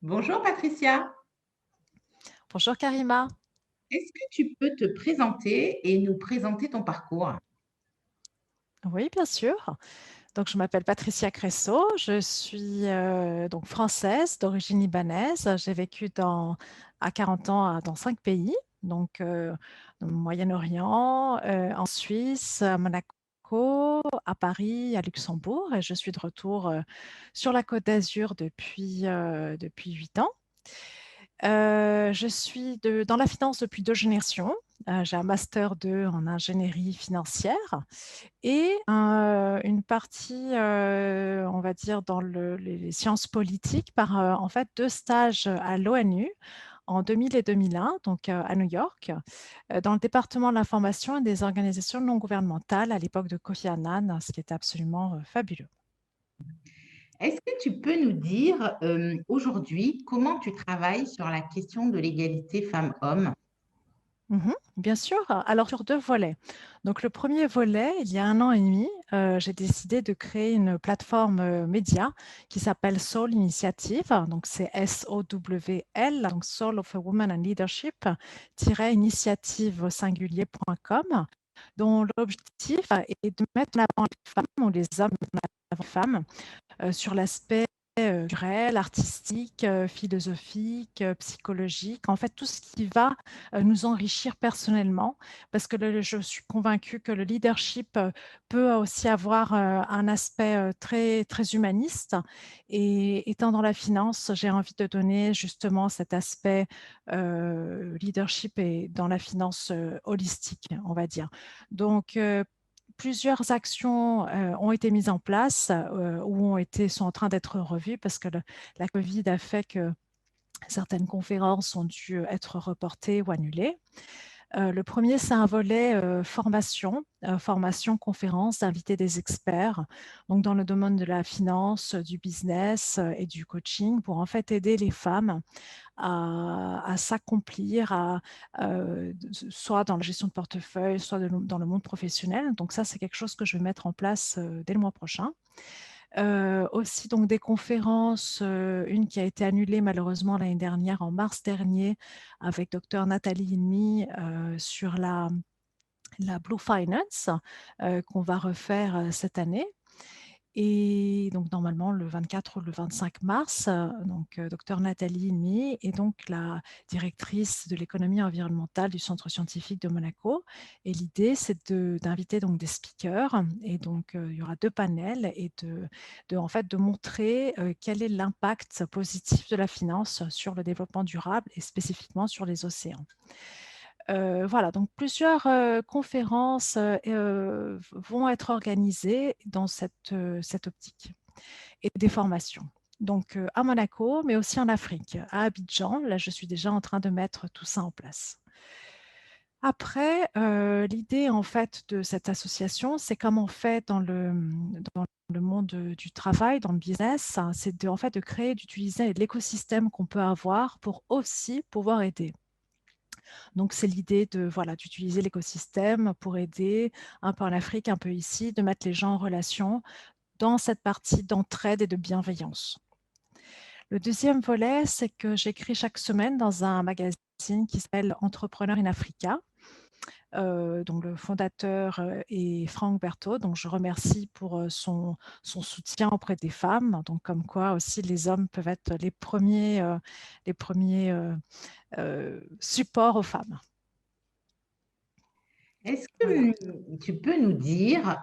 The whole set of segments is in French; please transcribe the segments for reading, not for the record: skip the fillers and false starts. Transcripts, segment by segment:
Bonjour Patricia, Bonjour Karima. est-ce que tu peux te présenter et nous présenter ton parcours? Oui, bien sûr. Donc, je m'appelle Patricia Cresso. Je suis donc française d'origine libanaise. J'ai vécu à 40 ans dans 5 pays, donc au Moyen-Orient, en Suisse, à Monaco, à Paris, à Luxembourg. Et je suis de retour sur la Côte d'Azur depuis 8 ans. Je suis dans la finance depuis 2 générations. J'ai un master 2 en ingénierie financière et une partie, on va dire, dans les sciences politiques par en fait 2 stages à l'ONU en 2000 et 2001, donc à New York, dans le département de l'information et des organisations non gouvernementales à l'époque de Kofi Annan, ce qui était absolument fabuleux. Est-ce que tu peux nous dire aujourd'hui comment tu travailles sur la question de l'égalité femmes-hommes? Bien sûr. Alors sur 2 volets. Donc le premier volet, il y a 1 an et demi, j'ai décidé de créer une plateforme, média qui s'appelle Soul Initiative. Donc c'est SOWL, donc Soul of a Woman and Leadership initiative au singulier.com, dont l'objectif est de mettre en avant les femmes ou les hommes, mais en avant les femmes, sur l'aspect culturel, artistique, philosophique, psychologique, en fait tout ce qui va nous enrichir personnellement, parce que je suis convaincue que le leadership peut aussi avoir un aspect très, très humaniste. Et étant dans la finance, j'ai envie de donner justement cet aspect leadership et dans la finance holistique, on va dire. Donc, plusieurs actions ont été mises en place ou sont en train d'être revues parce que la Covid a fait que certaines conférences ont dû être reportées ou annulées. Le premier, c'est un volet formation, conférence, inviter des experts, donc dans le domaine de la finance, du business et du coaching pour en fait aider les femmes à s'accomplir, soit dans la gestion de portefeuille, soit dans le monde professionnel. Donc ça, c'est quelque chose que je vais mettre en place dès le mois prochain. Aussi donc des conférences, une qui a été annulée malheureusement l'année dernière, en mars dernier, avec docteur Nathalie Inmi sur la Blue Finance, qu'on va refaire cette année. Et donc normalement le 24 ou le 25 mars, donc docteur Nathalie Inmi est donc la directrice de l'économie environnementale du Centre scientifique de Monaco. Et l'idée, c'est d'inviter donc des speakers. Et donc il y aura 2 panels et en fait de montrer quel est l'impact positif de la finance sur le développement durable et spécifiquement sur les océans. Voilà, donc plusieurs conférences vont être organisées dans cette optique et des formations. Donc à Monaco, mais aussi en Afrique, à Abidjan. Là, je suis déjà en train de mettre tout ça en place. Après, l'idée en fait de cette association, c'est comme on fait dans le monde du travail, dans le business, hein, c'est en fait de créer, d'utiliser l'écosystème qu'on peut avoir pour aussi pouvoir aider. Donc, c'est l'idée de, voilà, d'utiliser l'écosystème pour aider un peu en Afrique, un peu ici, de mettre les gens en relation dans cette partie d'entraide et de bienveillance. Le deuxième volet, c'est que j'écris chaque semaine dans un magazine qui s'appelle Entrepreneur in Africa. Dont le fondateur est Franck Berthaud, donc je remercie pour son soutien auprès des femmes, donc comme quoi aussi les hommes peuvent être les premiers supports aux femmes. Est-ce Voilà. que tu peux nous dire,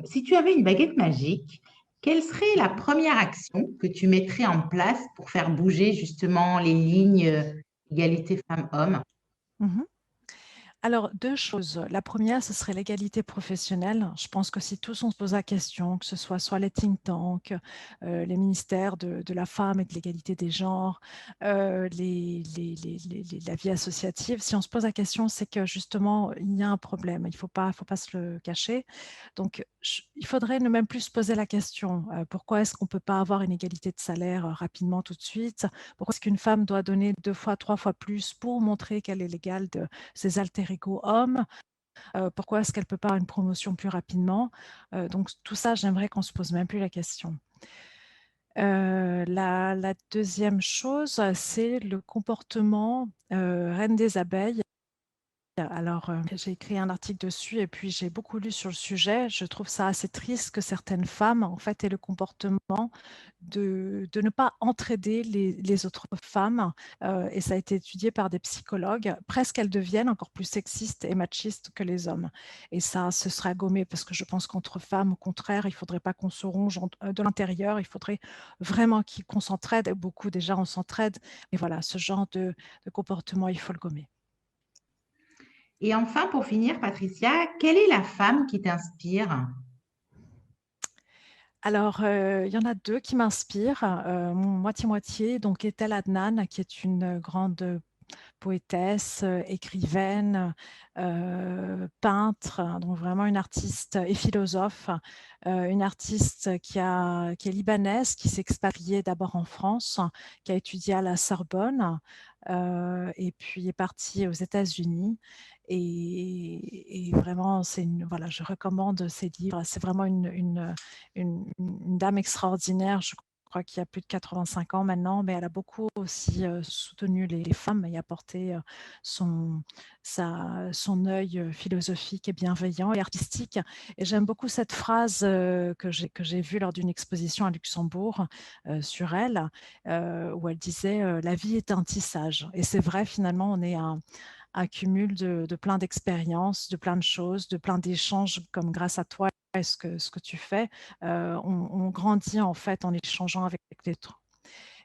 si tu avais une baguette magique, quelle serait la première action que tu mettrais en place pour faire bouger justement les lignes égalité femmes-hommes? Mhm. Alors, 2 choses. La première, ce serait l'égalité professionnelle. Je pense que si tous on se pose la question, que ce soit les think tanks, les ministères de la femme et de l'égalité des genres, la vie associative, si on se pose la question, c'est que justement, il y a un problème. Il faut pas se le cacher. Donc, il faudrait ne même plus se poser la question, pourquoi est-ce qu'on ne peut pas avoir une égalité de salaire rapidement tout de suite? Pourquoi est-ce qu'une femme doit donner 2 fois, 3 fois plus pour montrer qu'elle est l'égale de ses alter ego hommes? Pourquoi est-ce qu'elle ne peut pas avoir une promotion plus rapidement? Donc tout ça, j'aimerais qu'on ne se pose même plus la question. La deuxième chose, c'est le comportement reine des abeilles. Alors, j'ai écrit un article dessus et puis j'ai beaucoup lu sur le sujet. Je trouve ça assez triste que certaines femmes, en fait, aient le comportement de ne pas entraider les autres femmes. Et ça a été étudié par des psychologues. Presque elles deviennent encore plus sexistes et machistes que les hommes. Et ça, ce sera gommé parce que je pense qu'entre femmes, au contraire, il ne faudrait pas qu'on se ronge de l'intérieur. Il faudrait vraiment qu'on s'entraide. Beaucoup déjà, on s'entraide. Mais voilà, ce genre de comportement, il faut le gommer. Et enfin, pour finir, Patricia, quelle est la femme qui t'inspire? Alors, il y en a deux qui m'inspirent, moitié-moitié. Donc, Ethel Adnan, qui est une grande poétesse, écrivaine, peintre, donc vraiment une artiste et philosophe, une artiste qui est libanaise, qui s'est expatriée d'abord en France, qui a étudié à la Sorbonne, et puis est partie aux États-Unis. Et vraiment, voilà, je recommande ses livres. C'est vraiment une dame extraordinaire. Je crois qu'il y a plus de 85 ans maintenant, mais elle a beaucoup aussi soutenu les femmes et apporté son œil philosophique et bienveillant et artistique. Et j'aime beaucoup cette phrase que j'ai vue lors d'une exposition à Luxembourg sur elle, où elle disait la vie est un tissage. Et c'est vrai, finalement, on est un cumul de plein d'expériences, de plein de choses, de plein d'échanges, comme grâce à toi et ce que tu fais, on grandit en fait en échangeant avec les autres.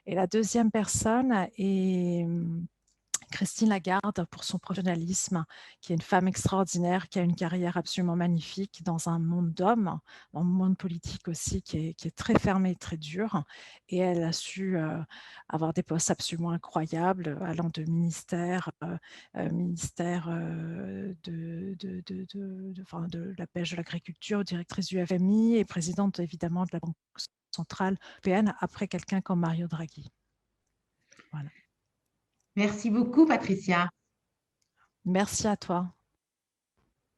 Et la deuxième personne est Christine Lagarde pour son professionnalisme, qui est une femme extraordinaire, qui a une carrière absolument magnifique dans un monde d'hommes, dans un monde politique aussi qui est très fermé et très dur. Et elle a su avoir des postes absolument incroyables, allant de ministère de la pêche, de l'agriculture, directrice du FMI et présidente évidemment de la Banque centrale européenne, après quelqu'un comme Mario Draghi. Voilà. Merci beaucoup, Patricia. Merci à toi.